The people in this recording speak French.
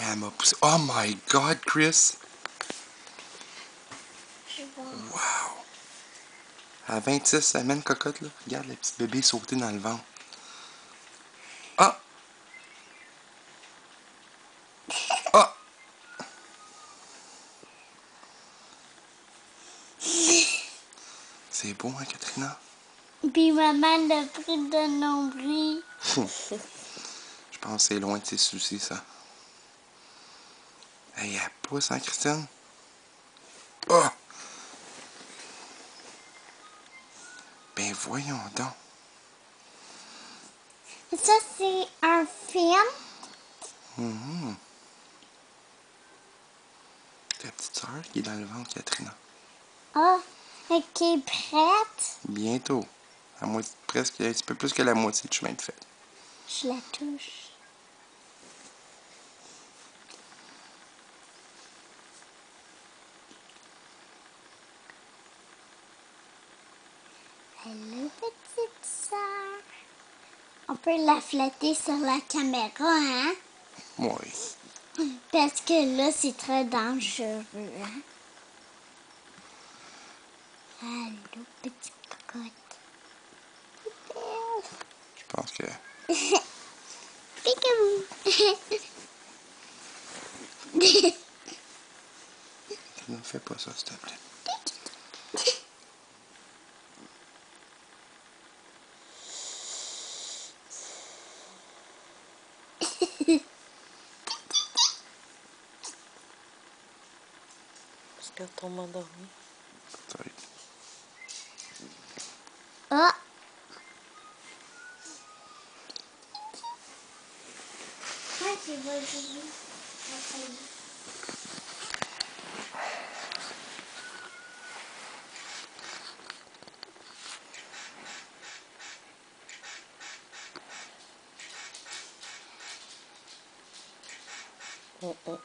Elle m'a poussé. Oh my God, Chris! Wow! À 26 semaines, cocotte, là. Regarde le petit bébé sauter dans le ventre. Ah! Ah! C'est beau, hein, Katrina? Puis maman l'a pris de nombril. Je pense que c'est loin de ses soucis, ça. Hey, elle pousse, hein, Christine? Oh! Ben voyons donc. Ça, c'est un film. Ta petite soeur qui est dans le ventre, Katrina. Ah, qui est prête. Bientôt. À moitié, presque un petit peu plus que la moitié du chemin de fait. Je la touche. Hello, petite soeur. On peut la flatter sur la caméra, hein? Oui. Parce que là, c'est très dangereux, hein? Allô, petite cocotte. Je pense que... Peekaboo. Ne fais pas ça, s'il te plaît. Parce qu'elle tombe endormie. Peut-être. Ah! Ok, vas-y. Oh, oh.